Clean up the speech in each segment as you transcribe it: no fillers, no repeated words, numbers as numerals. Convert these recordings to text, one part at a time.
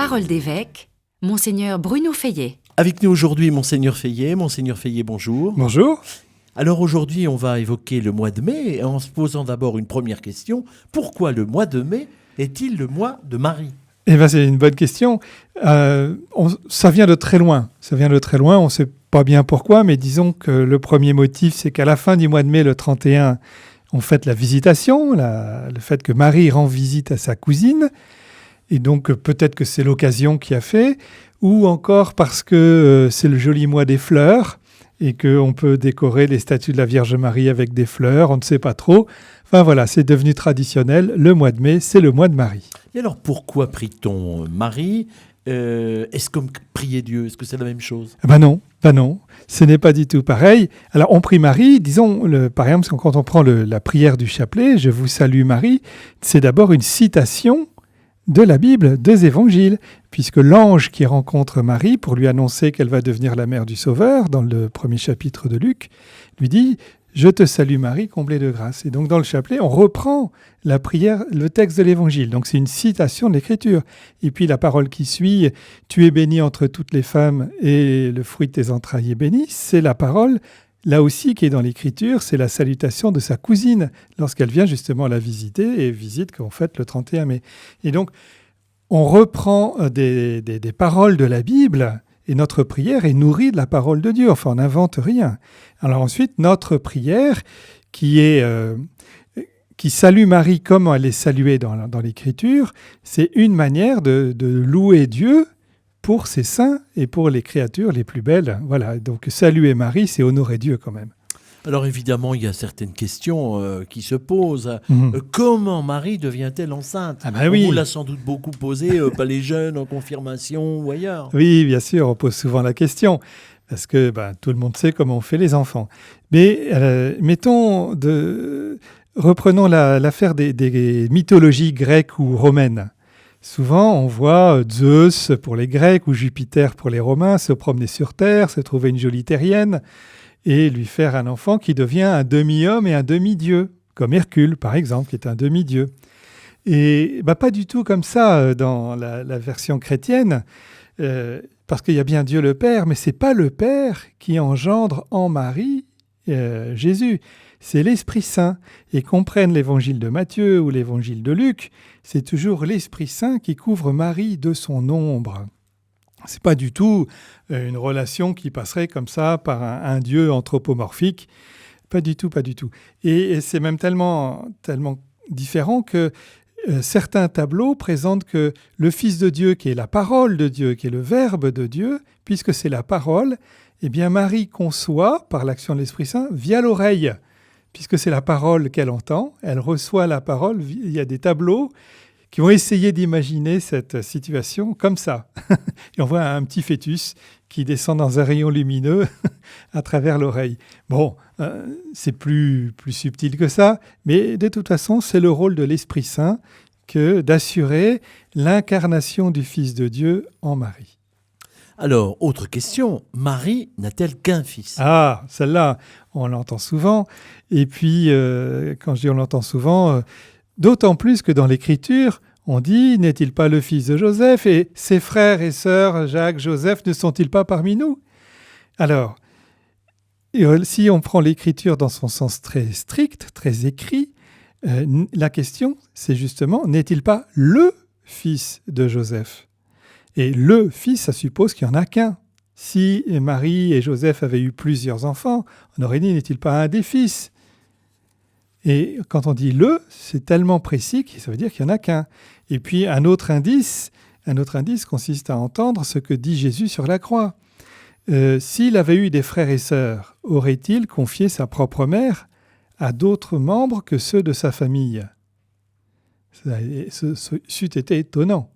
Parole d'évêque, Monseigneur Bruno Feillet. Avec nous aujourd'hui, Monseigneur Feillet. Monseigneur Feillet, bonjour. Bonjour. Alors aujourd'hui, on va évoquer le mois de mai en se posant d'abord une première question. Pourquoi le mois de mai est-il le mois de Marie ? Eh bien, c'est une bonne question. Ça vient de très loin. On ne sait pas bien pourquoi, mais disons que le premier motif, c'est qu'à la fin du mois de mai, le 31, on fête la visitation, le fait que Marie rend visite à sa cousine. Et donc, peut-être que c'est l'occasion qui a fait, ou encore parce que c'est le joli mois des fleurs et qu'on peut décorer les statues de la Vierge Marie avec des fleurs, on ne sait pas trop. Enfin voilà, c'est devenu traditionnel. Le mois de mai, c'est le mois de Marie. Et alors, pourquoi prie-t-on Marie ? Est-ce qu'on priait Dieu ? Est-ce que c'est la même chose ? Ben non, ce n'est pas du tout pareil. Alors, on prie Marie, disons, par exemple, quand on prend la prière du chapelet, « Je vous salue Marie », c'est d'abord une citation de la Bible, des évangiles, puisque l'ange qui rencontre Marie pour lui annoncer qu'elle va devenir la mère du Sauveur, dans le premier chapitre de Luc, lui dit « Je te salue Marie, comblée de grâce ». Et donc dans le chapelet, on reprend la prière, le texte de l'évangile. Donc c'est une citation de l'Écriture. Et puis la parole qui suit « Tu es bénie entre toutes les femmes et le fruit de tes entrailles est béni », c'est la parole là aussi qui est dans l'Écriture, c'est la salutation de sa cousine lorsqu'elle vient justement la visiter et visite qu'on fête le 31 mai. Et donc, on reprend des paroles de la Bible et notre prière est nourrie de la parole de Dieu. Enfin, on n'invente rien. Alors ensuite, notre prière qui salue Marie comme elle est saluée dans l'Écriture, c'est une manière de louer Dieu pour ses saints et pour les créatures les plus belles. Voilà, donc saluer Marie, c'est honorer Dieu quand même. Alors évidemment, il y a certaines questions qui se posent. Comment Marie devient-elle enceinte ? Oui. On vous l'a sans doute beaucoup posé, pas les jeunes en confirmation ou ailleurs. Oui, bien sûr, on pose souvent la question, parce que tout le monde sait comment on fait les enfants. Mais reprenons l'affaire des mythologies grecques ou romaines. Souvent, on voit Zeus pour les Grecs ou Jupiter pour les Romains se promener sur Terre, se trouver une jolie terrienne et lui faire un enfant qui devient un demi-homme et un demi-dieu, comme Hercule, par exemple, qui est un demi-dieu. Et pas du tout comme ça dans la version chrétienne, parce qu'il y a bien Dieu le Père, mais ce n'est pas le Père qui engendre en Marie Jésus. C'est l'Esprit Saint. Et qu'on prenne l'évangile de Matthieu ou l'évangile de Luc, c'est toujours l'Esprit Saint qui couvre Marie de son ombre. Ce n'est pas du tout une relation qui passerait comme ça par un Dieu anthropomorphique. Pas du tout. Et c'est même tellement différent que certains tableaux présentent que le Fils de Dieu, qui est la parole de Dieu, qui est le Verbe de Dieu, puisque c'est la parole, eh bien Marie conçoit, par l'action de l'Esprit Saint, via l'oreille. Puisque c'est la parole qu'elle entend, elle reçoit la parole. Il y a des tableaux qui vont essayer d'imaginer cette situation comme ça. Et on voit un petit fœtus qui descend dans un rayon lumineux à travers l'oreille. Bon, c'est plus subtil que ça, mais de toute façon, c'est le rôle de l'Esprit Saint que d'assurer l'incarnation du Fils de Dieu en Marie. Alors, autre question, Marie n'a-t-elle qu'un fils ? Ah, celle-là, on l'entend souvent. Et puis, quand je dis on l'entend souvent, d'autant plus que dans l'Écriture, on dit « N'est-il pas le fils de Joseph ? Et ses frères et sœurs, Jacques, Joseph, ne sont-ils pas parmi nous ?» Alors, si on prend l'Écriture dans son sens très strict, très écrit, la question, c'est justement « N'est-il pas le fils de Joseph ?» Et le fils, ça suppose qu'il n'y en a qu'un. Si Marie et Joseph avaient eu plusieurs enfants, on aurait dit, n'est-il pas un des fils ? Et quand on dit le, c'est tellement précis que ça veut dire qu'il n'y en a qu'un. Et puis un autre indice consiste à entendre ce que dit Jésus sur la croix. S'il avait eu des frères et sœurs, aurait-il confié sa propre mère à d'autres membres que ceux de sa famille ? C'eût été étonnant.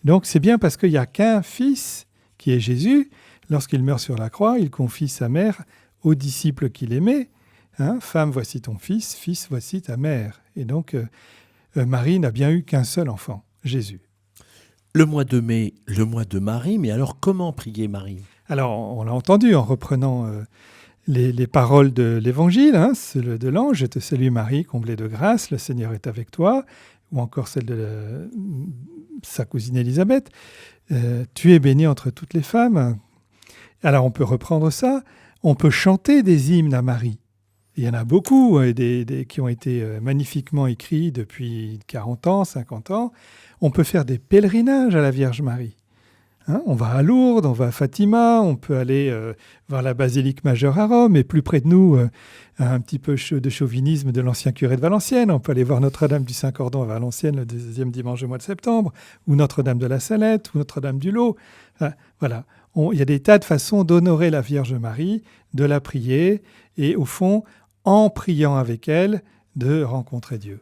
Donc c'est bien parce qu'il n'y a qu'un fils, qui est Jésus. Lorsqu'il meurt sur la croix, il confie sa mère aux disciples qu'il aimait. Femme, voici ton fils, fils, voici ta mère. Et donc Marie n'a bien eu qu'un seul enfant, Jésus. Le mois de mai, le mois de Marie, mais alors comment prier Marie ? Alors on l'a entendu en reprenant les paroles de l'Évangile, de l'ange, « Je te salue Marie, comblée de grâce, le Seigneur est avec toi », ou encore celle sa cousine Élisabeth, tu es bénie entre toutes les femmes. Alors on peut reprendre ça, on peut chanter des hymnes à Marie. Il y en a beaucoup qui ont été magnifiquement écrits depuis 40 ans, 50 ans. On peut faire des pèlerinages à la Vierge Marie. Hein, on va à Lourdes, on va à Fatima, on peut aller voir la basilique majeure à Rome, et plus près de nous, un petit peu de chauvinisme de l'ancien curé de Valenciennes. On peut aller voir Notre-Dame du Saint-Cordon à Valenciennes le deuxième dimanche du mois de septembre, ou Notre-Dame de la Salette, ou Notre-Dame du Lot. Voilà, il y a des tas de façons d'honorer la Vierge Marie, de la prier, et au fond, en priant avec elle, de rencontrer Dieu.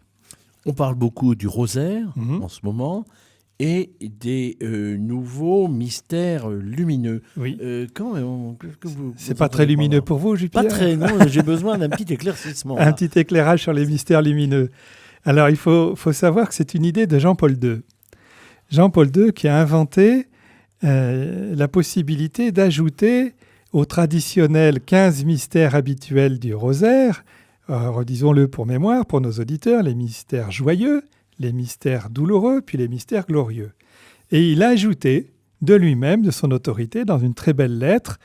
On parle beaucoup du rosaire en ce moment et des nouveaux mystères lumineux. Oui. C'est pas très lumineux pour vous, Jupiter? Pas très, non. J'ai besoin d'un petit éclaircissement. Un petit éclairage sur les mystères lumineux. Alors, il faut savoir que c'est une idée de Jean-Paul II. Jean-Paul II qui a inventé la possibilité d'ajouter aux traditionnels 15 mystères habituels du rosaire, redisons-le pour mémoire, pour nos auditeurs, les mystères joyeux, les mystères douloureux, puis les mystères glorieux. Et il a ajouté de lui-même, de son autorité, dans une très belle lettre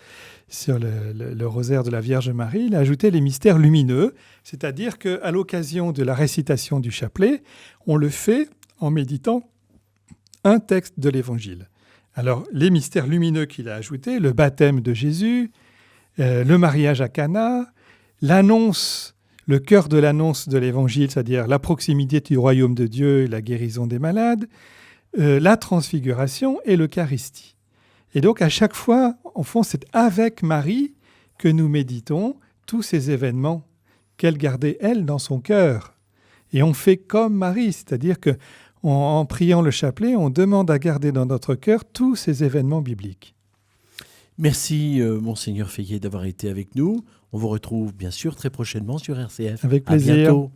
sur le rosaire de la Vierge Marie, il a ajouté les mystères lumineux, c'est-à-dire qu'à l'occasion de la récitation du chapelet, on le fait en méditant un texte de l'Évangile. Alors, les mystères lumineux qu'il a ajoutés, le baptême de Jésus, le mariage à Cana, l'annonce, le cœur de l'annonce de l'Évangile, c'est-à-dire la proximité du royaume de Dieu et la guérison des malades, la transfiguration et l'Eucharistie. Et donc, à chaque fois, en fond, c'est avec Marie que nous méditons tous ces événements qu'elle gardait, elle, dans son cœur. Et on fait comme Marie, c'est-à-dire que en priant le chapelet, on demande à garder dans notre cœur tous ces événements bibliques. Merci, Monseigneur Feillet, d'avoir été avec nous. On vous retrouve bien sûr très prochainement sur RCF. Avec plaisir. À bientôt.